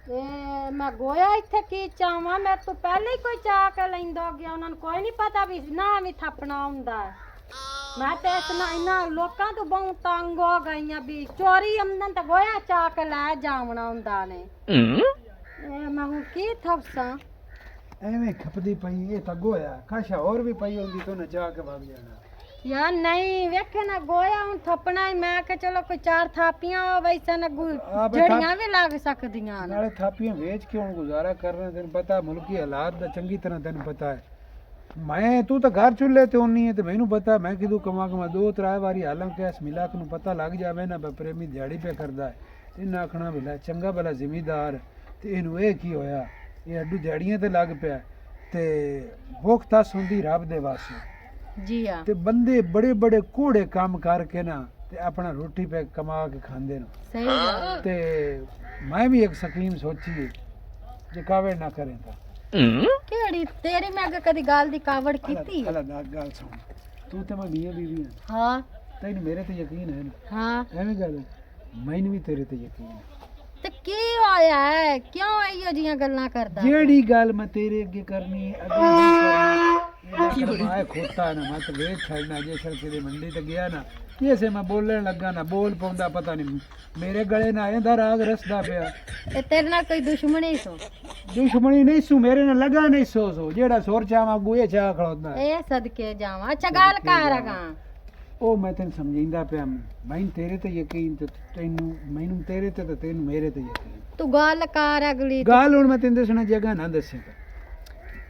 ਤੇ ਮੈਂ ਗੋਇਆ ਇੱਥੇ ਕੀ ਚਾਵਾਂ, ਮੈਂ ਤੋਂ ਪਹਿਲੇ ਹੀ ਕੋਈ ਚਾ ਕੇ ਲੈਂਦਾ ਗਿਆ। ਉਹਨਾਂ ਨੂੰ ਕੋਈ ਨਹੀਂ ਪਤਾ ਵੀ ਨਾ ਵੀ ਥੱਪਣਾ ਹੁੰਦਾ ਹੈ। ਮੈਂ ਤੇ ਇਸ ਨਾਲ ਇਹਨਾਂ ਲੋਕਾਂ ਤੋਂ ਬਹੁਤ ਤੰਗ ਹੋ ਗਈਆਂ ਵੀ ਚੋਰੀ ਆਮਦਨ ਤਾਂ ਗੋਇਆ ਚਾ ਕੇ ਲੈ ਜਾਵਣਾ ਹੁੰਦਾ ਨੇ। ਇਹ ਮੈਂ ਹੁਣ ਕੀ ਥਪਸਾਂ ਐਵੇਂ ਖਪਦੀ ਪਈ, ਇਹ ਤਾਂ ਗੋਇਆ ਖਾਸ਼ਾ ਹੋਰ ਵੀ ਪਈ ਹੁੰਦੀ ਤੋਂ ਨਾ ਜਾ ਕੇ ਵਗ ਜਾਣਾ। ਯਾਰ ਨਹੀਂ ਵੇਖੇ ਨਾ ਗੋਇਆ ਹੁਣ ਥੱਪਣਾ ਹੀ। ਮੈਂ ਕਿ ਚਲੋ ਕੋਈ ਚਾਰ ਥਾਪੀਆਂ ਵੈਸੇ ਨਾ ਜੜੀਆਂ ਵੀ ਲੱਗ ਸਕਦੀਆਂ ਨੇ। ਨਾਲੇ ਥਾਪੀਆਂ ਵੇਚ ਕੇ ਹੁਣ ਗੁਜ਼ਾਰਾ ਕਰਨਾ, ਤੈਨੂੰ ਪਤਾ ਮੁਲਕੀ ਹਾਲਾਤ ਦਾ ਚੰਗੀ ਤਰ੍ਹਾਂ ਤੈਨੂੰ ਪਤਾ ਹੈ। ਮੈਂ ਤੂੰ ਤਾਂ ਘਰ ਚੁੱਲੇ ਤੇ ਹੋਣੀ ਹੈ ਤੇ ਮੈਨੂੰ ਪਤਾ ਮੈਂ ਕਿਦੋਂ ਕਮਾ ਦੋ ਤਰਾ ਵਾਰੀ ਹਾਲਾਂ ਕਿ ਇਸ ਮਿਲਾਕ ਨੂੰ ਪਤਾ ਲੱਗ ਜਾਵੇ ਨਾ ਪ੍ਰੇਮੀ ਦਿਹਾੜੀ ਪੇ ਕਰਦਾ ਹੈ। ਇਹਨਾਂ ਆਖਣਾ ਭਲਾ ਚੰਗਾ ਭਲਾ ਜ਼ਿਮੀਦਾਰ ਤੇ ਇਹਨੂੰ ਇਹ ਕੀ ਹੋਇਆ, ਇਹ ਅੱਡੂ ਦਿਹਾੜੀਆਂ ਤੇ ਲੱਗ ਪਿਆ ਤੇ ਭੁੱਖ ਤਸ ਹੁੰਦੀ ਰੱਬ ਦੇ ਵਾਸਤੇ। ਜੀ ਆ ਤੇ ਬੰਦੇ ਬੜੇ ਬੜੇ ਕੋੜੇ ਕੰਮ ਕਰਕੇ ਨਾ ਤੇ ਆਪਣਾ ਰੋਟੀ ਪੇ ਕਮਾ ਕੇ ਖਾਂਦੇ ਨੇ। ਸਹੀ ਗੱਲ ਤੇ ਮੈਂ ਵੀ ਇੱਕ ਸਕੀਮ ਸੋਚੀ ਹੈ ਜੇ ਕਾਵੜ ਨਾ ਕਰੇ ਤਾਂ। ਕਿਹੜੀ ਤੇਰੀ ਮੈਂ ਅੱਗੇ ਕਦੀ ਗੱਲ ਦੀ ਕਾਵੜ ਕੀਤੀ? ਹਲਾ ਨਾ ਗੱਲ ਸੁਣ, ਤੂੰ ਤੇ ਮੈਂ ਮੀਆਂ ਬੀਵੀ ਹਾਂ, ਹਾਂ ਤੈਨੂੰ ਮੇਰੇ ਤੇ ਯਕੀਨ ਹੈ ਨਾ? ਹਾਂ ਐਵੇਂ ਗੱਲ ਮੈਨੂੰ ਵੀ ਤੇਰੇ ਤੇ ਯਕੀਨ ਹੈ। ਤੇ ਕੀ ਹੋਇਆ ਹੈ, ਕਿਉਂ ਇਹੋ ਜੀਆਂ ਗੱਲਾਂ ਕਰਦਾ? ਜਿਹੜੀ ਗੱਲ ਮੈਂ ਤੇਰੇ ਅੱਗੇ ਕਰਨੀ ਅੱਗੇ ਨਹੀਂ ਕਰਨੀ, ਮੈਂ ਖੋਤਾ ਨਾ ਮੈਂ ਤਾਂ ਵੇਚ ਛੱਡਣਾ। ਜੇ ਸੜਕੇ ਦੇ ਮੰਡੀ ਤੇ ਗਿਆ ਨਾ ਜੈਸੇ ਮੈਂ ਬੋਲਣ ਲੱਗਾ ਨਾ ਬੋਲ ਪਾਉਂਦਾ, ਪਤਾ ਨਹੀਂ ਮੇਰੇ ਗਲੇ ਨਾ ਇਹਦਾ ਰਾਗ ਰਸਦਾ ਪਿਆ। ਇਹ ਤੇਰੇ ਨਾਲ ਕੋਈ ਦੁਸ਼ਮਣੀ ਸੋ? ਦੁਸ਼ਮਣੀ ਨਹੀਂ ਸੂ, ਮੇਰੇ ਨਾਲ ਲਗਾ ਨਹੀਂ ਸੋ ਜਿਹੜਾ ਸੁਰ ਚਾਵਾਂ ਗੂਏ ਚਾ ਖੜੋਦਾ। ਇਹ ਸਦਕੇ ਜਾਵਾਂ। ਅੱਛਾ ਗੱਲ ਕਰ ਗਾ। ਉਹ ਮੈਂ ਤੈਨੂੰ ਸਮਝਾਉਂਦਾ ਪਿਆ, ਮੈਨੂੰ ਤੇਰੇ ਤੇ ਯਕੀਨ ਤੇ ਤੈਨੂੰ ਮੈਨੂੰ ਤੇਰੇ ਤੇ ਤੈਨੂੰ ਮੇਰੇ ਤੇ ਯਕੀਨ। ਤੂੰ ਗੱਲ ਕਰ ਅਗਲੀ। ਗੱਲ ਹੁਣ ਮੈਂ ਤੈਨੂੰ ਦੱਸਣਾ ਜਗ੍ਹਾ ਨਾ ਦੱਸੇਗਾ।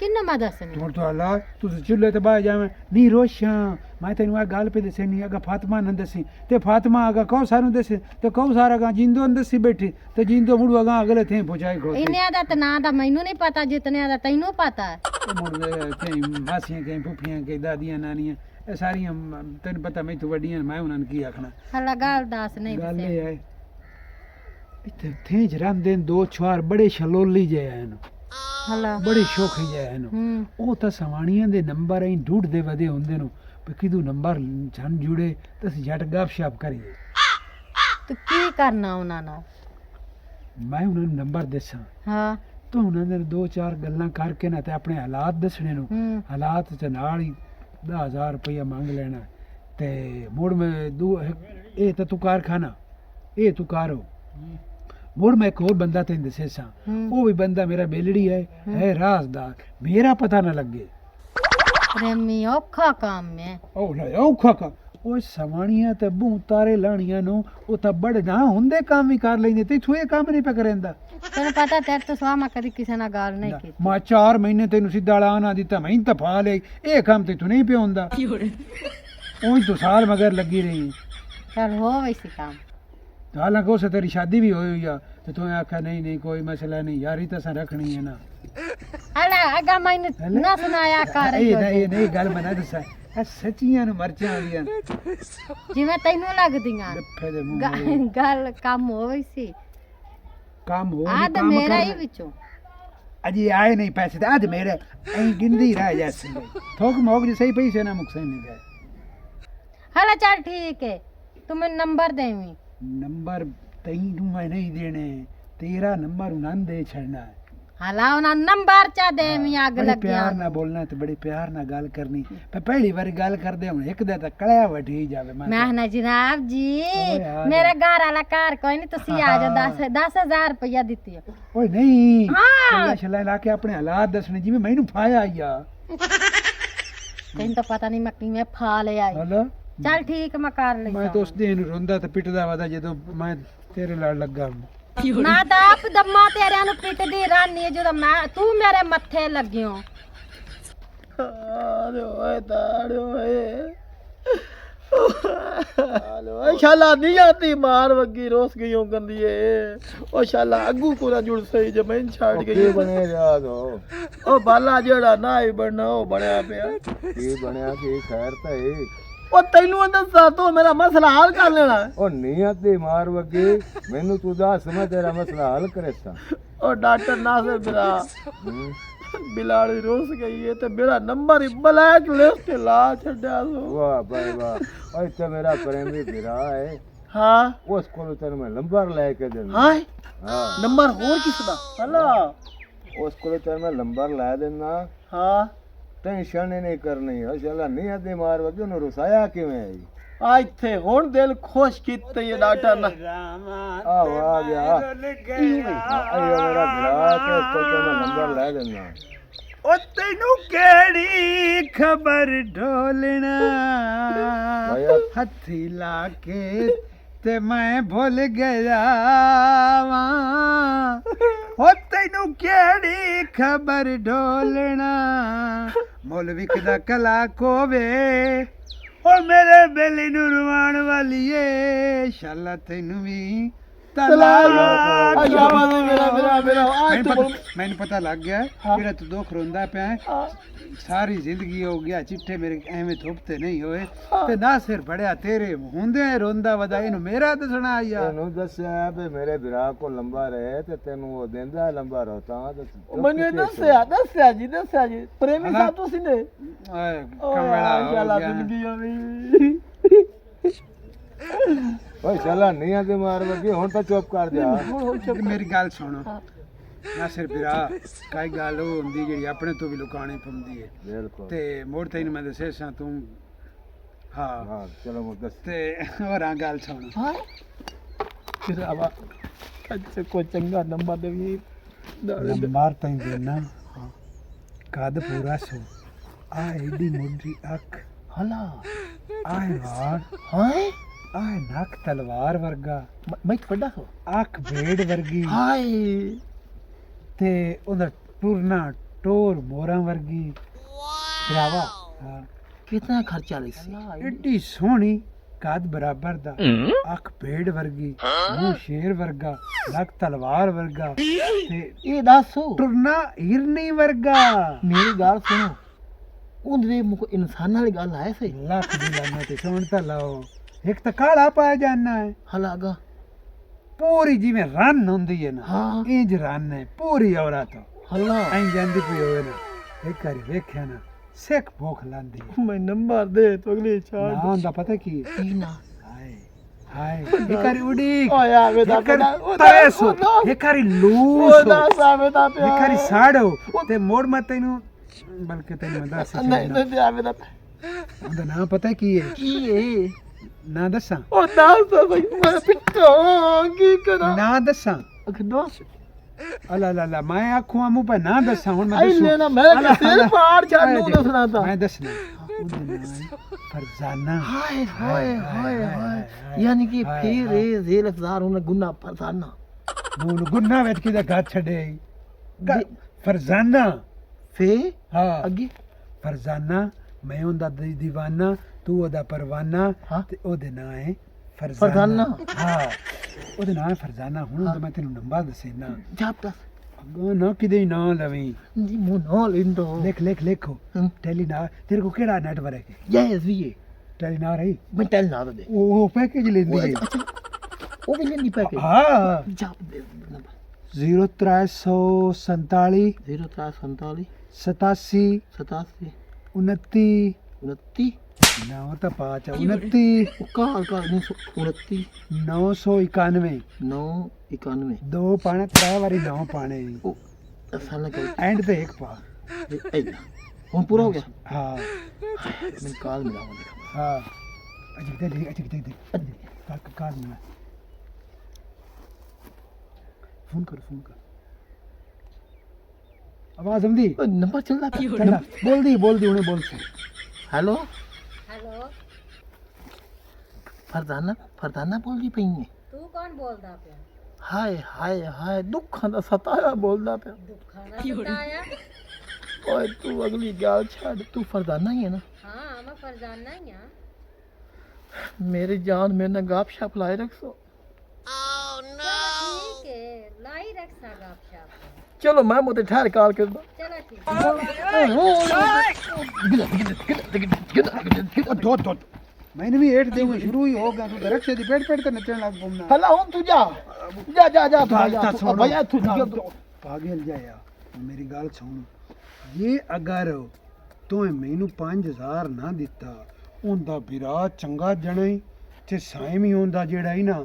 ਕਿੰਨਾ ਮੈਂ ਦੱਸਣੀ? ਤੂੰ ਤਾਂ ਅੱਲਾ ਤੂੰ ਚੁੱਲੇ ਤੇ ਬਾਹਰ ਜਾਵੇਂ ਨਹੀਂ ਰੋਸ਼ਾਂ। ਮੈਂ ਤੈਨੂੰ ਆ ਗੱਲ ਪੇ ਦੱਸਣੀ ਅਗਾ ਫਾਤਮਾ ਨੂੰ ਦੱਸੀ ਤੇ ਫਾਤਮਾ ਅਗਾ ਕੌਸਰ ਨੂੰ ਦੱਸੇ ਤੇ ਕੌਸਰ ਅਗਾ ਜਿੰਦੋ ਨੂੰ ਦੱਸੀ ਬੈਠੀ ਤੇ ਜਿੰਦੋ ਮੁੜ ਅਗਾ ਅਗਲੇ ਥੇ ਪਹੁੰਚਾਈ ਖੋਤੀ। ਇਹਨਿਆਂ ਦਾ ਤਾਂ ਨਾਂ ਦਾ ਮੈਨੂੰ ਨਹੀਂ ਪਤਾ, ਜਿਤਨਿਆਂ ਦਾ ਤੈਨੂੰ ਪਤਾ ਹੈ। ਮੁੜ ਕਈ ਮਾਸੀਆਂ ਕਈ ਫੁੱਫੀਆਂ ਕਈ ਦਾਦੀਆਂ ਨਾਨੀਆਂ ਇਹ ਸਾਰੀਆਂ ਤੈਨੂੰ ਪਤਾ ਮੈਥੋਂ ਵੱਡੀਆਂ ਮੈਂ ਉਹਨਾਂ ਨੂੰ ਕੀ ਆਖਣਾ। ਹਲਾ ਗੱਲ ਦੱਸ ਨਹੀਂ ਗੱਲ ਇਹ ਹੈ ਇੱਥੇ ਥੇਜ ਰਹਿੰਦੇ ਦੋ ਛੁਆਰ ਬੜੇ ਛਲੋਲੀ ਜਿਹੇ ਹਨ, ਹਲਾ ਬੜੇ ਸ਼ੌਕੀ ਜਿਹੇ ਹਨ। ਉਹ ਤਾਂ ਸਵਾਣੀਆਂ ਦੇ ਨੰਬਰ ਐਂ ਢੂੰਢਦੇ ਵਧੇ ਹੁੰਦੇ ਨੂੰ ਵੀ ਕਿਦੋਂ ਨੰਬਰ ਛਨ ਜੁੜੇ ਤਾਂ ਅਸੀਂ ਝਟ ਗੱਪਸ਼ਪ ਕਰੀਏ। ਤੂੰ ਕੀ ਕਰਨਾ ਉਹਨਾਂ ਨਾਲ? ਮੈਂ ਉਹਨਾਂ ਨੂੰ ਨੰਬਰ ਦੱਸਾਂ ਹਾਂ ਤੂੰ ਉਹਨਾਂ ਦੇ ਦੋ ਚਾਰ ਗੱਲਾਂ ਕਰਕੇ ਨਾ ਤੇ ਆਪਣੇ ਹਾਲਾਤ ਦੱਸਣੇ ਨੂੰ। ਹਾਲਾਤ ਚ ਨਾਲ ਹੀ 10,000 ਰੁਪਇਆ ਮੰਗ ਲੈਣਾ ਤੇ ਮੁੜ ਮੈਂ ਇਹ ਤਾਂ ਤੂੰ ਕਾਰਖਾਨਾ ਇਹ ਤੂੰ ਕਾਰੋ ਮੁੜ ਮੈਂ ਇੱਕ ਹੋਰ ਬੰਦਾ ਤੈਨੂੰ ਦੱਸੇ ਸਾਂ। ਉਹ ਵੀ ਬੰਦਾ ਮੇਰਾ ਬੇਲੜੀ ਹੈ ਰਾਜ਼ਦਾਰ, ਮੇਰਾ ਪਤਾ ਨਾ ਲੱਗੇ। ਪ੍ਰੇਮੀ ਔਖਾ ਕੰਮ ਹੈ। ਉਹ ਲੈ ਔਖਾ ਕੰਮ। ਉਹ ਸਵਾਣੀਆਂ ਤੇ ਬੂ ਤਾਰੇ ਲਾਣੀਆਂ ਨੂੰ ਉਹ ਤਾਂ ਬੜੇ ਨਾ ਹੁੰਦੇ ਕੰਮ ਹੀ ਕਰ ਲੈਂਦੇ ਤੇ ਤੂੰ ਇਹ ਕੰਮ ਨਹੀਂ ਪਿਆ ਕਰੇਂਦਾ। ਤੈਨੂੰ ਪਤਾ ਤੇਰੇ ਤੋਂ ਸਵਾ ਮੈਂ ਕਦੀ ਕਿਸੇ ਨਾਲ ਗੱਲ ਨਹੀਂ ਕੀਤੀ। ਮੈਂ 4 ਮਹੀਨੇ ਤੈਨੂੰ ਸਿੱਧਾ ਲਾ ਨਾ ਦਿੱਤਾ, ਮੈਂ ਤਾਂ ਫਾ ਲਈ ਇਹ ਕੰਮ ਤੇ ਤੂੰ ਨਹੀਂ ਪਿਆ ਹੁੰਦਾ। ਉਹੀ ਤੂੰ ਸਾਲ ਮਗਰ ਲੱਗੀ ਰਹੀ। ਚੱਲ ਹੋ ਵੈਸੀ ਕੰਮ। ਹਾਲਾਂਕਿ ਉਸ तेरी शादी भी होई आ तो तूं आखा नहीं नहीं कोई मसला नहीं यारी तो रखनी है ना। हला अगा मैंने ना सुनाया कर। ये नहीं गल मैं ना दसा सच्चियां नु मरचां आंदियां जिवें तैनू लगदियां गल काम हो वैसी काम हो आ तो मेरा ही विचों अजी आए नहीं पैसे तो आज मेरे ऐ गिनदी रह जासी थोक मोक जे सही पैसे ना मुकसे नहीं गए। हला चल ठीक है तू मैं नंबर देवी। नंबर तैनू मैं नहीं देने, तेरा नंबर उन्हां दे छड़ना है। हला उन्हां नंबर चा देवी आग लग गया। प्यार ना बोलना ते बड़ी प्यार ना गल करनी। पर पहली बार गल करदे हुण एक दे तां कलिया वठी जावे। मैं ना जनाब जी मेरे घर वाला घर कोई नहीं, तुसी आ जाओ 10,000 रुपया दित्ती। ओए नहीं हां छला ला के अपने हालात दसने जिवें मैनू फाया आईया। तैनू तो पता नहीं मैं किवें फा ले आई। हेलो चल ठीक मैं कर ले। मैं तो उस दिन रोंदा ते पिटदा वादा जदों मैं तेरे लड़ लगा। मैं तो आप दम्मा तेरे नु पिटदी रहनी जो मैं तू मेरे मत्थे लगियो। अरे ओए ताड़ो हेलो शाला नहीं आती मार वगी रोस गई गंदी है। ओ शाला अगू पूरा जुड़ सही जमीन छाड़ गई बने जा दो ओ बाला जेड़ा ना ही बनना ओ बनया पिया की बनया की खैर ते ओ तैनू दसा तो मेरा मसला हल कर लेना। ओ नियत दी मार वगी मैनू तू दस मैं तेरा मसला हल करेसा। ओ डॉक्टर नासिर मेरा बिलाड़ी रोस गई है ते मेरा नंबर ही ब्लैक लिस्ट ला छड्या सो। वाह भाई वाह ओए ते मेरा प्रेमी बिरा है ਹਾਂ ਉਸ ਕੋਲੋਂ ਤੈਨੂੰ ਮੈਂ ਨੰਬਰ ਲੈ ਕੇ ਦੇਣਾ ਹਾਂ ਹਾਂ ਨੰਬਰ ਹੋਰ ਕਿਸ ਦਾ ਹਲਾ ਉਸ ਕੋਲੋਂ ਤੈਨੂੰ ਮੈਂ ਨੰਬਰ ਲੈ ਦੇਣਾ ਹਾਂ ਟੈਨਸ਼ਨ ਹੀ ਨਹੀਂ ਕਰਨੀ ਉਹ ਸ਼ਾਲਾ ਨਹੀਂ ਆਦੇ ਮਾਰ ਵਗੇ ਉਹਨੂੰ ਰੁਸਾਇਆ ਕਿਵੇਂ ਆਈ ਆ ਇੱਥੇ ਹੁਣ ਦਿਲ ਖੁਸ਼ ਕੀਤੇ ਇਹ ਡਾਕਟਰ ਨੇ ਆ ਗਿਆ ਆਇਓ ਮੇਰਾ ਭਰਾ ਤੇ ਉਸ ਕੋਲੋਂ ਤੈਨੂੰ ਮੈਂ ਨੰਬਰ ਲੈ ਦੇਣਾ ਉਹ ਤੈਨੂੰ ਕਿਹੜੀ ਖਬਰ ਢੋਲਣਾ ਭਾਇਆ ਹੱਥੀ ਲਾ ਕੇ ਤੇ ਮੈਂ ਭੁੱਲ ਗਿਆ ਵਾਂ ਉਹ ਤੈਨੂੰ ਕਿਹੜੀ ਖਬਰ ਢੋਲਣਾ ਮੁੱਲ ਵਿਕਦਾ ਕਲਾ ਕੋਵੇ ਉਹ ਮੇਰੇ ਬੇਲੀ ਨੂੰ ਰਵਾਣ ਵਾਲੀ ਏ ਸ਼ਾਲਾ ਤੈਨੂੰ ਵੀ ਤਲਾਕ ਮੈਨੂੰ ਪਤਾ ਲੱਗ ਗਿਆ ਜਿਹੜਾ ਤੂੰ ਦੁੱਖ ਰੋਂਦਾ ਪਿਆ ਹੈ। ਸਾਰੀ ਜ਼ਿੰਦਗੀ ਹੋ ਗਿਆ ਚਿੱਠੇ ਮੇਰੇ ਐਵੇਂ ਥੁੱਪਤੇ ਨਹੀਂ ਹੋਏ ਤੇ ਨਾ ਸਿਰ ਫੜਿਆ ਤੇਰੇ ਹੁੰਦੇ ਰੋਂਦਾ ਵਦਾ ਇਹਨੂੰ ਮੇਰਾ ਦੱਸਣਾ ਆਇਆ ਤੈਨੂੰ ਦੱਸਿਆ ਵੀ ਮੇਰੇ ਭਰਾ ਕੋ ਲੰਬਾ ਰਹੇ ਤੇ ਤੈਨੂੰ ਉਹ ਦਿੰਦਾ ਲੰਬਾ ਰੋਤਾ ਮੈਨੂੰ ਦੱਸਿਆ ਜੀ ਪ੍ਰੇਮੀ ਸਾਹਿਬ ਤੁਸੀਂ ਨੇ ਓਏ ਕਮਲਾ ਹੋ ਸ਼ਾਲਾ ਗਿਆ ਜ਼ਿੰਦਗੀ ਹੋਣੀ ਓਏ ਸ਼ਾਲਾ ਨਹੀਂ ਆਦੇ ਮਾਰ ਵਗੇ ਹੁਣ ਤਾਂ ਚੁੱਪ ਕਰ ਜਾ ਮੇਰੀ ਗੱਲ ਸੁਣ ਨਾ ਸਿਰ ਵੀਰਾ ਕਾਈ ਗੱਲ ਉਹ ਹੁੰਦੀ ਜਿਹੜੀ ਆਪਣੇ ਤੋਂ ਵੀ ਲੁਕਾਣੀ ਪੈਂਦੀ ਹੈ ਬਿਲਕੁਲ ਤੇ ਮੋੜ ਤੈਨੂੰ ਮੈਂ ਦੱਸਿਆ ਸਾਂ ਤੂੰ ਹਾਂ ਹਾਂ ਚਲੋ ਮੈਂ ਦੱਸ ਤੇ ਹੋਰਾਂ ਗੱਲ ਸੁਣ ਹਾਂ ਫਿਰ ਆਵਾ ਅੱਛਾ ਕੋਈ ਚੰਗਾ ਨੰਬਰ ਦੇ ਵੀ ਨੰਬਰ ਤੈਨੂੰ ਦੇਣਾ ਕੱਦ ਪੂਰਾ ਸੋ ਆ ਐਡੀ ਮੋਟੀ ਅੱਖ ਹਲਾ ਆਏ ਵਾਰ ਹਾਂ ਆਏ ਨੱਕ ਤਲਵਾਰ ਵਰਗਾ ਮੈਂ ਵੱਡਾ ਹੋ ਅੱਖ ਭੇਡ ਵਰਗੀ ਹਾਏ ਤੇ ਉਹਦਾ ਟੁਰਨਾ ਟੋਰ ਮੋਰਾਂ ਵਰਗੀ ਭਰਾਵਾ ਹਾਂ ਕਿੰਨਾ ਖਰਚਾ ਲਈ ਸੀ ਏਡੀ ਸੋਹਣੀ ਕੱਦ ਬਰਾਬਰ ਦਾ ਅੱਖ ਭੇਡ ਵਰਗੀ ਮੂੰਹ ਸ਼ੇਰ ਵਰਗਾ ਨੱਕ ਤਲਵਾਰ ਵਰਗਾ ਤੇ ਇਹ ਦੱਸੋ ਟੁਰਨਾ ਹਿਰਨੀ ਵਰਗਾ ਮੇਰੀ ਗੱਲ ਸੁਣੋ ਉਹਦੇ ਮੁਖ ਇਨਸਾਨਾਂ ਵਾਲੀ ਗੱਲ ਆਏ ਸੀ ਲੱਖ ਦੀ ਲਾਨਾ ਤੇ ਸੁਣ ਤਾਂ ਲਓ ਇੱਕ ਤਾਂ ਕਾਲਾ ਪਾਇਆ ਜਾਣਾ ਹੈ ਹਲਾਗਾ ਪੂਰੀ ਜਿਵੇਂ ਰਨ ਹੁੰਦੀ ਹੈ ਨਾ ਹਾਂ ਇੰਜ ਰਨ ਹੈ ਪੂਰੀ ਔਰਤ ਹਲਾ ਐਂ ਜਾਂਦੀ ਪਈ ਹੋਵੇ ਨਾ ਇੱਕ ਵਾਰੀ ਵੇਖਿਆ ਨਾ ਸਿੱਖ ਭੁੱਖ ਲਾਂਦੀ ਹੈ ਮੈਂ ਨੰਬਰ ਦੇ ਤੋ ਅਗਲੀ ਨਾ ਹੁੰਦਾ ਪਤਾ ਕੀ ਹੈ? ਕੀ ਨਾ ਹਾਏ ਹਾਏ ਇੱਕ ਵਾਰੀ ਉਡੀਕ ਓਏ ਆਵੇ ਦਾ ਇੱਕ ਵਾਰੀ ਤੈਸੋ ਇੱਕ ਵਾਰੀ ਲੂਸ ਉਹਦਾ ਸਾਵੇਂ ਦਾ ਪਿਆ ਇੱਕ ਵਾਰੀ ਸਾੜੋ ਤੇ ਮੋੜ ਮੈਂ ਤੈਨੂੰ ਬਲਕਿ ਤੈਨੂੰ ਮੈਂ ਦੱਸ ਨਹੀਂ ਨਹੀਂ ਆਵੇ ਦਾ ਉਹਦਾ ਨਾਮ ਪਤਾ ਕੀ ਹੈ ਕੀ ਏ ਨਾ ਦੱਸਾਂ ਉਹ ਦੱਸ ਤਾਂ ਸਹੀ ਮੈਂ ਪਿੱਟੋ ਕੀ ਕਰਾਂ ਨਾ ਦੱਸਾਂ ਅਖਦੋ ਅਲਾ ਲਾ ਲਾ ਮੈਂ ਆਖੂਆਂ ਮੂੰਹ ਪੇ ਨਾ ਦੱਸਾਂ ਹੁਣ ਮੈਂ ਆਈ ਦੱਸੂ ਲੈਣਾ ਮੈਂ ਸਿਰ ਪਾੜ ਛੱਡ ਨੂੰ ਦੱਸਣਾ ਤਾਂ ਮੈਂ ਦੱਸਣਾ ਉਹਦਾ ਨਾਮ ਫਰਜ਼ਾਨਾ ਹਾਏ ਹਾਏ ਹਾਏ ਹਾਏ ਯਾਨੀ ਕਿ ਫਿਰ ਇਹ ਜ਼ੇਲ ਅਫਜ਼ਾਰ ਉਹਨਾਂ ਗੁਨਾਹ ਫਰਜ਼ਾਨਾ ਬੋਲ ਗੁੰਨਾ ਵਿੱਚ ਕਿਦਾ ਘਰ ਛੱਡੇ ਫਰਜ਼ਾਨਾ ਫੇ ਹਾਂ ਅੱਗੇ ਫਰਜ਼ਾਨਾ ਮੈਂ ਉਹਦਾ دیਵਾਨਾ ਤੂੰ ਉਹਦਾ ਪਰਵਾਨਾ ਹਾਂ। ਤੇ ਉਹਦੇ ਨਾਂ ਹੈ ਫਰਜ਼ਾਨਾ। ਹਾਂ ਉਹਦੇ ਨਾਂ ਹੈ ਫਰਜ਼ਾਨਾ ਹੁਣ ਉਹਦਾ ਮੈਂ ਤੈਨੂੰ ਨੰਬਰ ਦੱਸੇਨਾ ਜਾਪ ਦੱਸ ਅੱਗੋਂ ਨਾ ਕਿਤੇ ਨਾ ਲਵੀਂ ਜੀ ਮੂੰਹ ਨਾਲ ਇੰਦੋ ਲਿਖੋ ਟੈਲੀਨਾਰ ਤੇਰੇ ਕੋ ਕਿਹੜਾ ਨੈਟਵਰਕ ਹੈ ਯੈਸ ਵੀ ਹੈ ਟੈਲੀਨਾਰ ਹੈ ਮੈਂ ਟੈਲ ਨਾ ਦੇ ਉਹ ਪੈਕੇਜ ਲੈਂਦੀ ਹੈ ਅੱਛਾ ਉਹ ਵੀ ਲੈਣੀ ਪੈ ਕੇ ਹਾਂ ਜਾਪ ਦੇ ਨੰਬਰ 0347 0347 87 87 29 29 ਨਾ ਤਾਂ ਪਾਚ 29 ਕਾਲ 29 991 991 ਦੋ ਪਾਣੇ ਤਰਾ ਵਾਰੀ ਨੌ ਪਾਣੇ ਉਹ ਅਸਾਂ ਨਾ ਕਰ ਐਂਡ ਤੇ ਇੱਕ ਪਾ ਹੁਣ ਪੂਰਾ ਹੋ ਗਿਆ ਹਾਂ ਮੈਂ ਕਾਲ ਮਿਲਾਵਾਂਗਾ ਹਾਂ ਅਜੇ ਦੇ ਕਾਲ ਮਿਲਾ ਫੋਨ ਕਰ ਆਵਾਜ਼ ਆਉਂਦੀ ਨੰਬਰ ਚੱਲਦਾ ਚੱਲ ਬੋਲਦੀ ਹੁਣੇ ਬੋਲ ਸੀ ਹੈਲੋ ਹੈਲੋ ਫਰਜ਼ਾਨਾ ਬੋਲਦੀ ਪਈ ਹੈ ਤੂੰ ਕੌਣ ਬੋਲਦਾ ਪਿਆ ਹਾਏ ਹਾਏ ਹਾਏ ਦੁੱਖਾਂ ਦਾ ਸਤਾਇਆ ਬੋਲਦਾ ਪਿਆ ਦੁੱਖਾਂ ਦਾ ਸਤਾਇਆ ਓਏ ਤੂੰ ਅਗਲੀ ਗੱਲ ਛੱਡ ਤੂੰ ਫਰਜ਼ਾਨਾ ਹੀ ਹੈ ਨਾ ਹਾਂ ਮੈਂ ਫਰਜ਼ਾਨਾ ਹੀ ਆ ਮੇਰੀ ਜਾਨ ਮੇਰੇ ਨਾਲ ਗਾਪ ਸ਼ਾਪ ਲਾਏ ਰੱਖੋ ਠੀਕ ਹੈ ਲਾਈ ਰੱਖ ਸਾਗਾ ਆਪਸ਼ਾਪ ਚਲੋ ਮੈਂ ਮੋਤੇ ਠਹਿਰ ਕਾਲ ਕਰਦਾ ਚਲੋ ਠੀਕ ਦੋ मैंने भी एट देंगे शुरू ही होगा तू दरख्त से पेट ते नचने लग घूमना हला हूं तू जा भैया तू पागल जाया मेरी गल सुन ये अगर तो मैनू 5000 ना दिता उनदा बिरा चंगा जने ਤੇ ਸਾਈਂ ਵੀ ਹੁੰਦਾ ਜਿਹੜਾ ਹੀ ਨਾ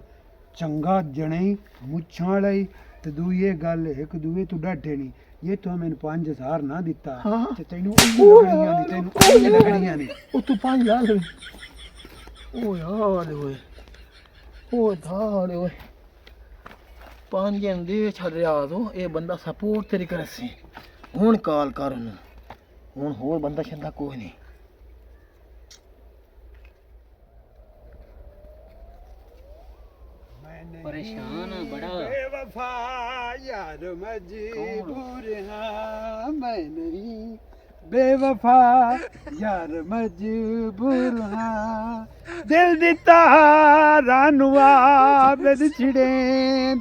ਚੰਗਾ ਜਣੇ ਮੁੱਛਾਂ ਵਾਲਾ ਹੀ ਤੇ ਦੂਈ ਇਹ ਗੱਲ ਇੱਕ ਦੂਏ ਤੋਂ ਡਾਟੇ ਨਹੀਂ ਜੇ ਤੂੰ ਮੈਨੂੰ 5000 ਨਾ ਦਿੱਤਾ ਹਾਂ। ਤੇ ਤੈਨੂੰ ਉਹ ਲੱਗਣੀਆਂ ਨਹੀਂ ਤੈਨੂੰ ਉਹ ਲੱਗਣੀਆਂ ਨਹੀਂ ਉਹ ਤੂੰ 5000 ਓ ਯਾਰ ਓਏ ਓ ਧਾੜ ਓਏ 5 ਦੇ ਛੱਡਿਆ ਦੋ ਇਹ ਬੰਦਾ ਸਪੋਰਟ ਤੇਰੀ ਕਰੇ ਸੀ ਹੁਣ ਕਾਲ ਕਰ ਉਹਨੂੰ ਹੁਣ ਹੋਰ ਬੰਦਾ ਛੱਡਾ ਕੋਈ ਨਹੀਂ परेशान है बड़ा बेवफा यार मजबूर हाँ मैं नहीं बेवफा यार मजबूर हाँ दिल दिता रानुआ बिद छिड़े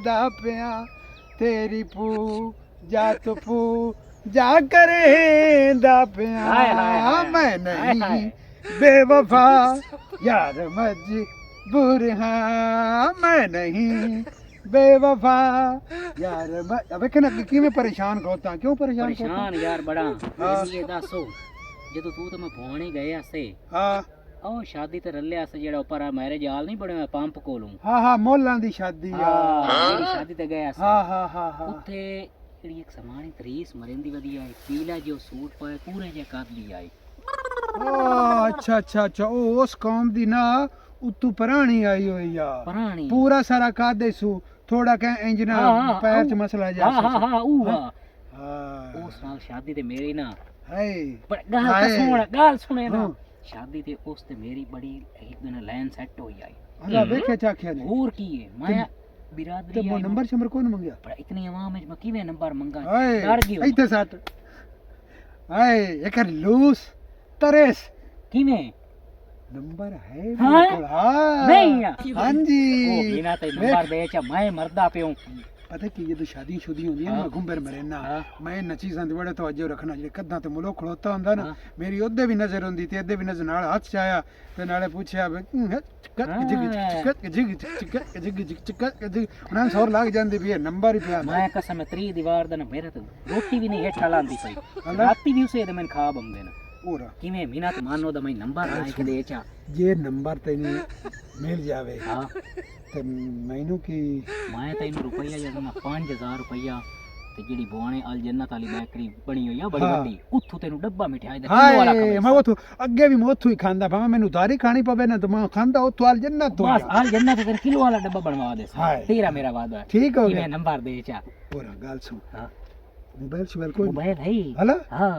दा पिया तेरी पू जा तो पू जा करे दा पिया हाय, हाय, हाय, मैं हाय, नहीं हाय। बेवफा यार मजबूर हाँ मैं नहीं बेवफा यार अबे किवें परेशान होता क्यों परेशान परेशान यार बड़ा हाँ। ये दसो ਜਦੋਂ ਤੂੰ ਤੇ ਮੈਂ ਭੋਣੇ ਗਏ ਆਸੇ हाँ ਉਹ ਸ਼ਾਦੀ ਤੇ ਰੱਲੇ ਆਸੇ ਜਿਹੜਾ ਉੱਪਰ ਮੈਰਿਜ ਹਾਲ ਨਹੀਂ ਬਣਿਆ ਪੰਪ ਕੋਲੋਂ हाँ हाँ मोल्लां दी शादी आ ਜਿਹੜੀ ਸ਼ਾਦੀ ਤੇ ਗਏ ਆਸੇ हाँ हाँ हाँ हाँ ਉੱਥੇ ਜਿਹੜੀ ਇੱਕ ਸਮਾਣੀ ਤਰੀਸ ਮਰਿੰਦੀ ਵਧੀਆ ਹੈ ਪੀਲਾ ਜੋ ਸੂਟ ਪਾਏ ਪੂਰੇ ਜੇ ਕੱਦ ਦੀ ਆਈ अच्छा अच्छा अच्छा ओ उस कौम दी ना उतू पुरानी आई हुई यार ਪੁਰਾਣੀ पूरा सारा कादे सू थोड़ा कह इंजना हाँ, पैर च हाँ, मसला जा ਹਾਂ ਹਾਂ ਹਾਂ ਉਹ ਆ हाँ ਉਸ ਨਾਲ ਸ਼ਾਦੀ ਤੇ ਮੇਰੀ ਨਾ हाय ਪਰ ਗੱਲ ਤਾਂ ਹਾਏ। ਸੁਣ ਗੱਲ ਸੁਣੇ ਨਾ ਹਾਂ। ਸ਼ਾਦੀ ਤੇ ਉਸ ਤੇ ਮੇਰੀ ਬੜੀ ਇੱਕ ਦਿਨ ਲਾਈਨ ਸੈੱਟ ਹੋਈ ਆਈ अल्लाह देखे चाखिया ने ਹੋਰ ਕੀ ਹੈ ਮੈਂ ते ਬਿਰਾਦਰੀ वो आई नंबर शंबर कौन मंगया पर इतनी आवाम में मैं किवें नंबर मंगा हाय डर गई इथे सट हाय एक लूस तरेस किवें नंबर है हाँ? मेरे कोल, हाँ नहीं है। हाँ जी ओ बिना ते नंबर दे चा मैं मरदा पियो पता की ये तो शादी शुदी होंदी है ना हाँ। घुंबर मरेना हाँ। मैं इन चीज़ां ते बड़ा तवज्जो रखना जे कद्दां ते मुलो खड़ोता हुंदा ना हाँ। मेरी ओदे भी नजर हुंदी ते अदे भी नजर नाल हाथ च आया ते नाले पूछया उन्हें सौर लाग जांदी भी नंबर ही पिया मैं कसम 3 दीवार दा ना मेरे तो रोटी भी नहीं हेठा लांदी पई अल्लाह। राती भी उसे दे मैं खाब आंदे ना पूरा किवें बिना ते मानो दा मैं नंबर आए के दे चा जे नंबर तेनू मिल जावे हां ते मैनू की मैं तैनू रुपया जदा ना 5000 रुपया ते जेडी बोआणे अल जन्नत वाली बेकरी बनी होई आ बड़ी हाँ। बड़ी उथों तैनू डब्बा मिठाई दा किलो वाला हाय मैं ओथों अगे भी मैं ओथों ही खांदा भाਵੇਂ ਮੈਨੂੰ ਉਤਾਰੀ ਖਾਣੀ ਪਵੇ ਨਾ ਤੇ ਮੈਂ ਖਾਂਦਾ ओथों अल जन्नत तो बस अल जन्नत ते किलो वाला डब्बा बनवा दे हाय। तेरा मेरा वादा है ठीक हो किवें गया नंबर दे चा पूरा गाल सुन हां मोबाइल शोबाइल कोई मोबाइल है हला हां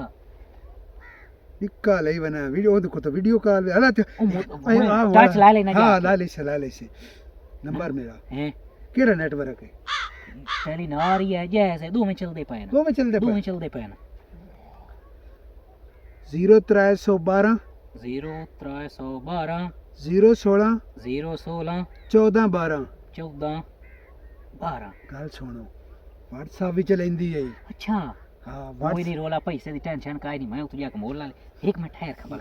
निक्का लई बना वीडियो देखो तो वीडियो कॉल हला ते टच ला लेना हां जा ला ले से नंबर मेरा हैं केड़ा नेटवर्क है तेरी नारी है जैसे दो में चलदे पे ना दो में चलदे दो पे में चलदे पे ना 0312 0312 016 016 14 12 14 12 ਗੱਲ ਸੁਣੋ WhatsApp ਵੀ ਚਲੈਂਦੀ ਹੈ अच्छा हां कोई नहीं रोला पैसे दी टेंशन काई नहीं मैं उतरिया कमोल ला ले एक मिनट ठहर खबर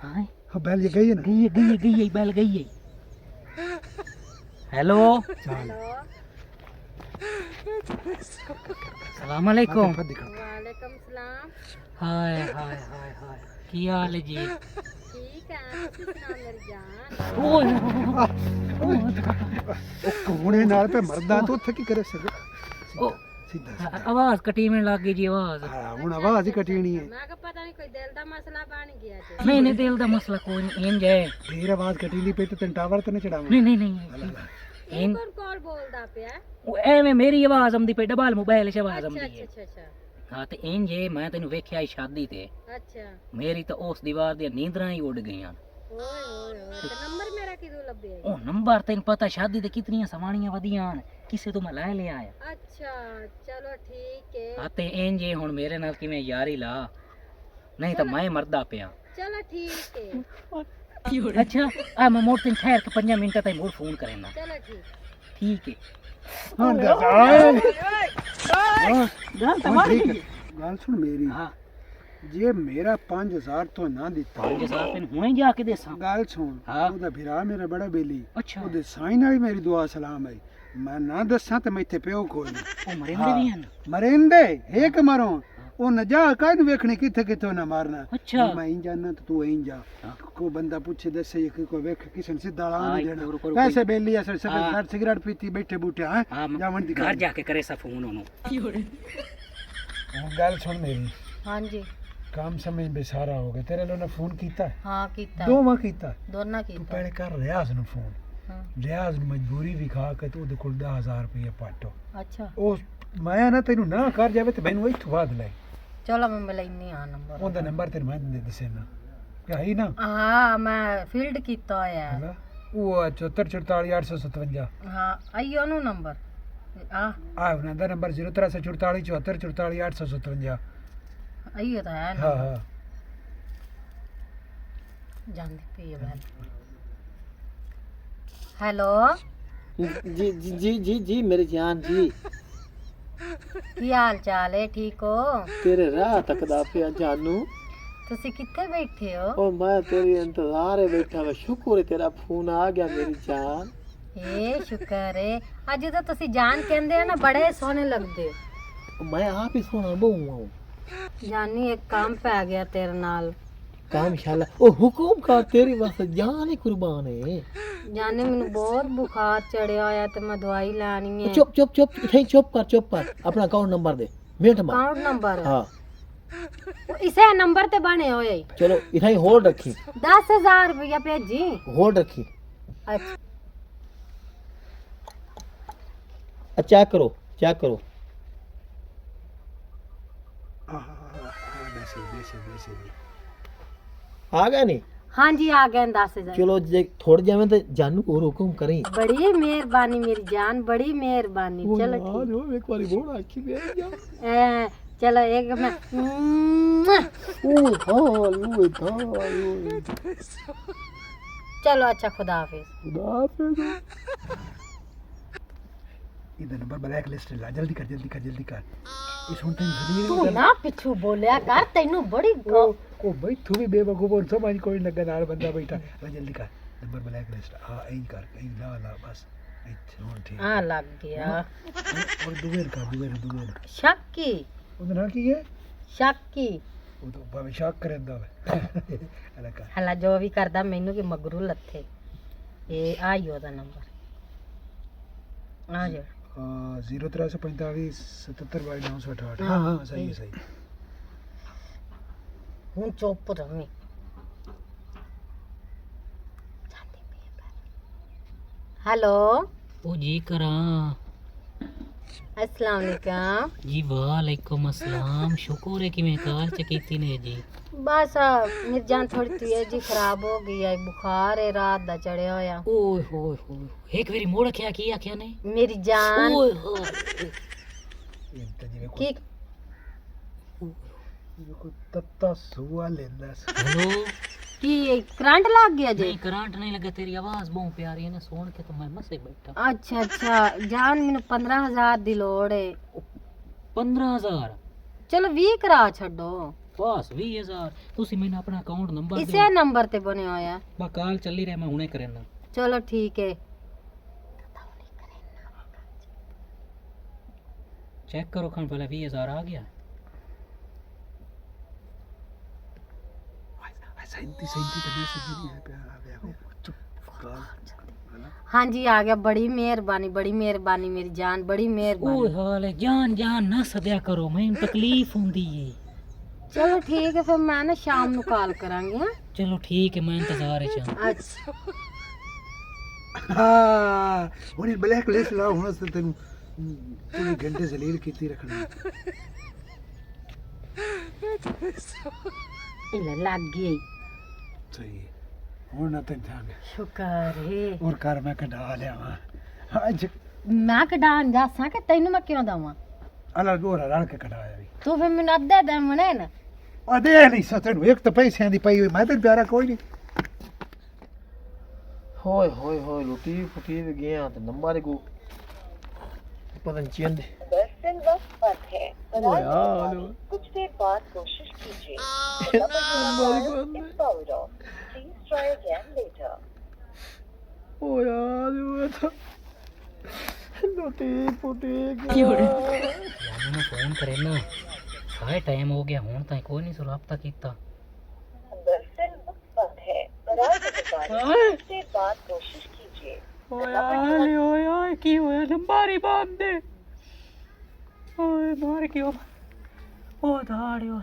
हाय हां बैल ये गई है ना गई बैल गई है हेलो चल सलाम अलैकुम दिखा वालेकुम सलाम हाय हाय हाय हाय की हाल है जी ठीक है ਤੁਸੀਂ ਸੁਣਾ ਮੇਰੀ ਜਾਨ ओए ਉਹ ਕੋਣੇ ਨਾਲ ਤੇ ਮਰਦਾ ਤੂੰ ਉੱਥੇ ਕੀ ਕਰੇ ਸਕੇ ओ ਸਿੱਧਾ आवाज कटी में लग गई जी आवाज ਹਾਂ ਹੁਣ ਆਵਾਜ਼ ਹੀ ਕਟੀਣੀ ਹੈ ਮੈਂ ਕਿਹਾ ਪਤਾ ਨਹੀਂ ਕੋਈ ਦਿਲ ਦਾ ਮਸਲਾ ਬਣ ਗਿਆ ਤੇ नहीं नहीं दिल का मसला कोई नहीं इन जाए ਫੇਰ ਆਵਾਜ਼ ਕਟੀਲੀ ਪਈ ਤੇ ਤੈਨੂੰ ਟਾਵਰ ਤੇ ਨਾ ਚੜਾਵਾਂ नहीं नहीं नहीं ਇਹ ਕੌਣ ਕਾਲ ਬੋਲਦਾ ਪਿਆ वो एवें मेरी आवाज आंदी पे डबल मोबाइल च आवाज ਅੱਛਾ आंदी है ਅੱਛਾ ਅੱਛਾ हाँ तो इन जे मैं तेन वेख्या शादी ते ਅੱਛਾ मेरी तो उस दीवार दी नींदरां ही उड़ गई ਓਏ ਓਏ ਓਏ ਤੇ ਨੰਬਰ ਮੇਰਾ ਕਿਦੋਂ ਲੱਭਿਆ ओ नंबर तेन पता शादी ते कितनियां सवाणियां वधियां किसे तो मैं लै लिया है ਅੱਛਾ ਚਲੋ ਠੀਕ ਹੈ हाँ ते इन जे हुण मेरे नाल किवें यारी ला नहीं तो मैं मरदा पिया ਚਲੋ ਠੀਕ ਹੈ अच्छा आ मैं मोड़ तेन ठहर के 5 मिनट ताईं मोड़ फोन करेना ਚਲੋ ਠੀਕ ठीक है ਹਾਂ ਦੱਸ गल ਠੀਕ ਹੈ ਗੱਲ ਸੁਣ ਮੇਰੀ हाँ ਜੇ ਮੇਰਾ 5000 ਤੋਂ ਨਾ ਦਿੱਤਾ 5000 तेन हुणे जाके देसां ਗੱਲ ਸੁਣ ਹਾਂ। ਉਹਦਾ ਭਰਾ ਮੇਰਾ ਬੜਾ ਬੇਲੀ अच्छा ਉਹਦੇ ਸਾਈਂ ਨਾਲ ਹੀ ਮੇਰੀ ਦੁਆ ਸਲਾਮ ਹੈ ਮੈਂ ਨਾ ਦੱਸਾਂ ਤੇ ਮੈਂ ਇੱਥੇ ਪਿਓ ਕੋਈ ਨਹੀਂ ओ मरिंदे भी हैं ਮਰਿੰਦੇ ਇੱਕ ਮਰੋ ਉਹ ਨਾ ਜਾ ਕਾਹ ਨੂੰ ਵੇਖਣੀ ਕਿੱਥੇ ਕਿੱਥੇ ਨਾ ਮਾਰਨਾ ਅੱਛਾ ਮੈਂ ਇੰਜ ਜਾਣਾ ਤੇ ਤੂੰ ਇੰਜ ਜਾ ਕੋਈ ਬੰਦਾ ਪੁੱਛੇ ਦੱਸੇ ਕਿ ਕੋਈ ਵੇਖ ਕਿਸੇ ਨੂੰ ਸਿੱਧਾ ਲਾ ਹਾਂ, ਨਹੀਂ ਇੱਕ ਹੋਰ ਦੇਣਾ ਕੋਈ- ਪੈਸੇ ਬੇਲੀ ਅਸਰ ਹਾਂ। ਸਿਗਰਟ ਪੀਤੀ ਬੈਠੇ ਬੂਟੇ ਹਾਂ ਹਾਂ ਜਾਵਣ ਦੀ ਘਰ ਜਾ ਕੇ ਕਰੇ ਸਾ ਫੋਨ ਉਹਨੂੰ ਗੱਲ ਸੁਣ ਮੇਰੀ ਹਾਂਜੀ ਕੰਮ ਸਮਝ ਬੇਸਾਰਾ ਹੋ ਗਿਆ ਤੇਰੇ ਲੋਨੇ ਫੋਨ ਕੀਤਾ ਹਾਂ ਕੀਤਾ ਦੋਵਾਂ ਕੀਤਾ ਦੋਨਾਂ ਤੂੰ ਕੀਤਾ ਪਹਿਲੇ ਕਰ ਰਿਆਜ਼ ਨੂੰ ਫੋਨ ਹਾਂ ਰਿਆਜ਼ ਨੂੰ ਮਜਬੂਰੀ ਵਿਖਾ ਕੇ ਤੂੰ ਉਹਦੇ ਕੋਲ 10000 ਰੁਪਏ ਪਾਟੋ ਅੱਛਾ ਉਹ ਮੈਂ ਨਾ ਤੈਨੂੰ ਨਾ ਕਰ ਜਾਵੇ ਤੇ ਮੈਨੂੰ ਇੱਥੋਂ ਬਾਅਦ ਲੈ ਚਲੋ ਮੈਂ ਲੈਣੀ ਆ ਨੰਬਰ ਉਹਦਾ ਨੰਬਰ ਤੈਨੂੰ ਮੈਂ ਦੇ ਦੱਸੇ ਨਾ ਕਿ ਹੈ ਨਾ ਹਾਂ ਮੈਂ ਫੀਲਡ ਕੀਤਾ ਹੋਇਆ ਹੈ। ਹੈਨਾ ਉਹ 74 ਹਾਂ ਆਈਓ ਨੂੰ ਨੰਬਰ ਆ ਉਹਨਾਂ ਦਾ ਨੰਬਰ 0344 ਆਈਓ ਤਾਂ ਹੈ ਹਾਂ ਨਾ ਹਾਂ ਜਾਂਦੀ ਪਈ ਹੈ ਮੈਂ ਹੈਲੋ जी जी जी जी जी मेरी जान जी ਕੀ ਹਾਲ ਚਾਲ ਹੈ ਠੀਕ ਹੋ तेरे राह तकदा पिया जानू ਤੁਸੀਂ ਕਿੱਥੇ ਬੈਠੇ ਹੋ ओ मैं तेरी इंतजार है बैठा मैं शुक्र है तेरा फोन आ गया मेरी जान ਏ ਸ਼ੁਕਰ ਹੈ ਅੱਜ ਤਾਂ ਤੁਸੀਂ ਜਾਨ ਕਹਿੰਦੇ ਆ ਨਾ ਬੜੇ ਸੋਹਣੇ ਲੱਗਦੇ ਹੋ मैं आप ही सोना बहु हूँ ਜਾਨੀ ਇੱਕ ਕੰਮ ਪੈ ਗਿਆ ਤੇਰੇ ਨਾਲ काम शाला ओ हुकुम का तेरी वास्ते जान ही कुर्बान है ਜਾਨੀ ਮੈਨੂੰ ਬਹੁਤ ਬੁਖਾਰ ਚੜਿਆ ਹੋਇਆ ਤੇ ਮੈਂ ਦਵਾਈ ਲੈਣੀ ਹੈ चुप चुप चुप इथे चुप कर अपना अकाउंट नंबर दे मिनट मार ਅਕਾਊਂਟ ਨੰਬਰ हाँ ਇਸੇ ਨੰਬਰ ਤੇ ਬਣੇ ਹੋਏ चलो इथे होल्ड रखी 10000 ਰੁਪਇਆ ਭੇਜੀ होल्ड रखी ਅੱਛਾ चेक करो ਮੈਸੇਜ आ गया नहीं ਹਾਂਜੀ ਆ ਗਏ 10000 चलो जे थोड़ जावे तो जानू और हुकुम करी बड़ी मेहरबानी मेरी जान बड़ी मेहरबानी चलो ठीक एक बारी बोल आखी में जा ए, चलो एक मैं चलो अच्छा खुदा हाफिज ਇਹਦਾ ਨੰਬਰ ਬਲੈਕ ਲਿਸਟ ਲਾ ਜਲਦੀ ਕਰ ਇਹ ਸੁਣ ਤੈਨੂੰ तू ना पिछू बोलिया कर तेनू बड़ी ਉਹ ਬਈ ਤੂੰ ਵੀ ਬੇਵਕੂਫ ਹੋ ਸਮਝ ਕੋਈ ਨੀ ਲੱਗਾ ਨਾਲ ਬੰਦਾ ਬੈਠਾ ਲੈ ਜਲਦੀ ਕਰ ਨੰਬਰ ਬਲੈਕ ਲਿਸਟ ਹਾਂ ਐਂ ਕਰ ਐਂ ਲਾ ਬਸ ਇੱਥੇ ਹੁਣ ਠੀਕ हाँ लग गया ਔਰ ਦੁਵੇਰ शक्की ਉਹਦਾ ਨਾਂ ਕੀ ਹੈ शक्की ਉਹ ਤਾਂ ਭਾਵੇਂ ਸ਼ੱਕ ਕਰਦਾ ਵੇ ਅਲਾ ਕਰ हला जो भी करदा मेनू की मगरू लथे ये आइयो दा नंबर आ जा 0345 77 हाँ हाँ सही है सही हूं चुप रही हेलो ਉਹ ਜੀ ਕਰਾਂ अस्सलाम वालेकुम ਜੀ ਵਾਲੇਕੁਮ ਅਸਲਾਮ ਸ਼ੁਕਰ ਹੈ ਕਿਵੇਂ ਕਾਲ ਚ ਕੀਤੀ ਨੇ ਜੀ बस मेरी जान थोड़ी तबीयत जी खराब हो गई है बुखार है रात दा चढ़िया होया ਓਏ ਹੋਏ ਹੋਏ ਇੱਕ ਵਾਰੀ ਮੋੜ ਰੱਖਿਆ ਕੀ ਆਖਿਆ ਨੇ मेरी जान ਓਏ ਹੋਏ ਇਹ ਤਾਂ ਜਿਵੇਂ की ਕੋਈ ਤੱਤਾ ਸੁਆ ਲੈਂਦਾ ਸੀ ਹੈਲੋ की करंट लग गया जी ਨਹੀਂ ਕਰੰਟ ਨਹੀਂ ਲੱਗਾ ਤੇਰੀ ਆਵਾਜ਼ ਬਹੁਤ ਪਿਆਰੀ ਹੈ ਨਾ ਸੁਣ ਕੇ ਤਾਂ ਮੈਂ ਮਸੇ ਬੈਠਾ अच्छा अच्छा जान मैनू 15000 दी लोड़ है 15000 चलो 20 करा छड्डो ਬਸ 20000 ਤੁਸੀਂ ਮੈਨੂੰ ਆਪਣਾ ਅਕਾਊਂਟ ਨੰਬਰ इसे नंबर ते बने होया ਬਾ ਕਾਲ ਚੱਲੀ ਰਿਹਾ ਮੈਂ ਹੁਣੇ ਕਰਨਾ चलो ठीक है ਚੈੱਕ ਕਰੋ ਖਾਨ ਪਹਿਲਾਂ 20000 ਆ ਗਿਆ 37 ਤਾਂ ਮੈਸੇਜ ਨਹੀਂ ਹੈ ਪਿਆ हाँ जी आ गया बड़ी मेहरबानी मेरी जान बड़ी ਓਏ मेहरबानी ਹਾਲੇ ਜਾਨ ਨਾ ਸਦਿਆ ਕਰੋ ਮੈਨੂੰ ਤਕਲੀਫ ਹੁੰਦੀ ਏ चलो ठीक है फिर मैं ना शाम ਨੂੰ ਕਾਲ ਕਰਾਂਗੀ ਹਾਂ ਚਲੋ ਠੀਕ ਹੈ ਮੈਂ ਇੰਤਜ਼ਾਰ ਚ ਹਾਂ अच्छा ਹਾਂ ਹੁਣ ਇਹ ਬਲੈਕ ਲਿਸਟ ਲਾ ਹੁਣ ਅਸਲ ਤੈਨੂੰ ਪੂਰੇ ਘੰਟੇ ਜ਼ਲੀਲ ਕੀਤੀ ਰੱਖਣੀ ਇਹ ਲੱਗ ਗਈ ਸਹੀ ਹੁਣ ਨਾ ਤੈਨੂੰ ਥਾਂਗ ਸ਼ੁਕਰ ਹੈ ਔਰ ਕਰ ਮੈਂ ਕਢਾ ਲਿਆਵਾਂ ਅੱਜ ਮੈਂ ਕਢਾਣ ਜਾਸਾਂ ਕਿ ਤੈਨੂੰ ਮੈਂ ਕਿਉਂ ਦਵਾਂ ਅਲੱਗ ਗੋਰਾ ਰਲ ਕੇ ਕਢਾਇਆ ਵੀ ਤੂੰ ਫਿਰ ਮੈਨੂੰ ਅੱਧੇ ਦੇਵਣੇ ਨਾ ਅਦੇ ਨਹੀਂ ਸੋ ਤੈਨੂੰ ਇੱਕ ਤਾਂ ਪੈਸਿਆਂ ਦੀ ਪਈ ਹੋਈ ਮੈਂ ਤੇ ਪਿਆਰਾ ਕੋਈ ਨਹੀਂ होय होय होय लुटी फुटी गया तो नंबर को पता नहीं चेंज ओ यार कुछ देर बाद कोशिश कीजिए number is powered off. Please try again later. ओ यार वो तो लुटी फुटी ਯਾਰ ਮੈਨੂੰ ਫੋਨ ਕਰੇ ਨਾ ਹਾਏ ਟਾਈਮ ਹੋ ਗਿਆ ਹੁਣ ਤਾਂ ਕੋਈ ਨਹੀਂ ਰਾਬਤਾ ਕੀਤਾ दरअसल वक्त बंद है बराबर मेहरबानी कुछ देर बाद कोशिश कीजिए ਓਏ ਓਏ ਓਏ ਕੀ ਹੋਇਆ ਨੰਬਰ ਹੀ ਬੰਦ ਦੇ ਓਏ ਮਾਰ ਕਿਉਂ ਉਹ ਧਾੜਿਓ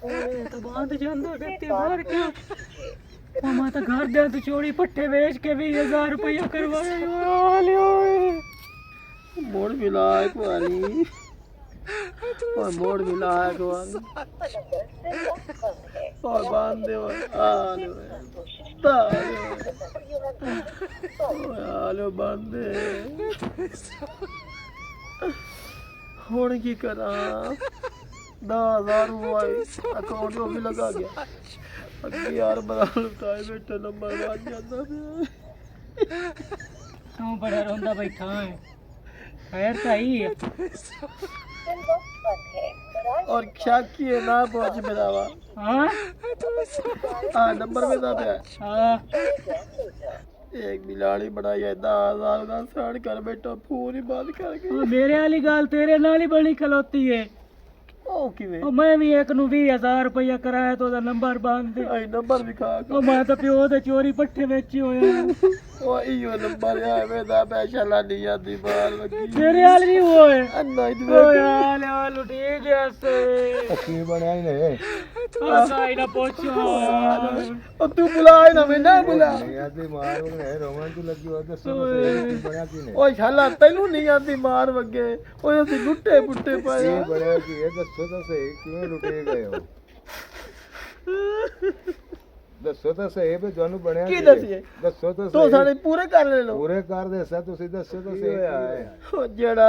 ਓਏ ਤਾਂ ਬੰਦ ਜਾਂਦਾ ਗੱਤੇ ਮਾਰ ਕਿਉਂ ਮਾਮਾ ਤਾਂ ਘਰ ਦੇ ਤੋਂ ਚੋਰੀ ਪੱਠੇ ਵੇਚ ਕੇ 20000 ਰੁਪਇਆ ਕਰਵਾਇਆ ਓਏ ਓਏ मोड़ मिला एक वाली और मोड़ मिला एक वाली और बांध दे आलो बांध दे हुण की करा 10,000 अकाउंट में भी लगा गया अगे यार बड़ा लुटाए बेटा नंबर बन जाता तू बड़ा रोंदा बैठा है खैर सही है दिन वक्त बंद है बराबर और क्या किए ना पहुंच मेरा हाँ हाँ नंबर में था हाँ एक बिलाड़ी बनाई है 10,000 का सड़ कर बेटा पूरी बात करके ਉਹ ਮੇਰੇ ਵਾਲੀ ਗੱਲ ਤੇਰੇ ਨਾਲ ਹੀ ਬਣੀ ਖਲੋਤੀ ਏ ओ किवे ਉਹ ਮੈਂ ਵੀ ਇੱਕ ਨੂੰ 20000 ਰੁਪਇਆ ਕਰਾਇਆ ਤੇ ਉਹਦਾ ਨੰਬਰ ਬੰਦ ਦੇ आई नंबर भी खा ਉਹ ਮੈਂ ਤਾਂ ਪਿਓ ਦੇ ਚੋਰੀ ਪੱਠੇ ਵੇਚੀ ਹੋਇਆ ओ इयो नंबर है मेरा पैसा लानी आती बाहर लगी ਤੇਰੇ ਵਾਲ ਵੀ ਹੋਏ अन्ना ही ਓ ਯਾਰ ਆ ਲੁੱਟੀ ਗਿਆ ਸੇ ਕੀ ਬਣਿਆ ਇਹਨੇ ਆ ਸਾਈ ਨਾ ਪੁੱਛੋ ओ तू बुलाए ना मैं ना बुला ਆਦੀ ਮਾਰ ਉਹਨੇ ਰੋਮਾਂ ਤੋਂ ਲੱਗੀ ਉਹ ਦੱਸੋ ਕੀ ਬਣਿਆ ਕੀ ਨੇ ओ शाला तेनू नहीं आती मार वगे ओ असि लुट्टे पुट्टे पाए ਕੀ ਬਣਿਆ ਕੀ ਇਹ ਦੱਸੋ ਤਾਂ ਸਹੀ ਕਿਵੇਂ ਲੁੱਟੇ ਗਏ ਹੋ ਦੱਸੋ ਤਾਂ ਸਹੀ ਵੀ ਤੁਹਾਨੂੰ ਬਣਿਆ ਕੀ ਹੈ? ਦੱਸੀਏ? ਦੱਸੋ ਤਾਂ तो ਸਹੀ सारे पूरे कर ले लो ਪੂਰੇ ਕਰ ਦੇ ਸਾ ਤੁਸੀਂ ਦੱਸੋ ਤਾਂ ਸਹੀ ਕੀ ਹੋਇਆ ओ जेड़ा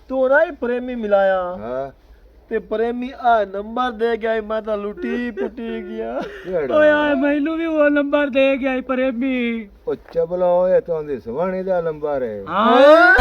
तू ना ही प्रेमी मिलाया ਹਾਂ ते प्रेमी आ नंबर दे गया मैं तो लुटी पुटी गया ਕਿਹੜਾ ਓਏ ਆਏ ਮੈਨੂੰ ਵੀ ਉਹ ਨੰबर ਦੇ ਗਿਆ ਈ ਪ੍ਰੇਮੀ ਉਹ ਚਬਲਾ ਹੋਇਆ ਤਾਂ ਦੀ ਸਵਾਣੀ ਦਾ ਨੰਬਰ ਹੈ ਹਾਂ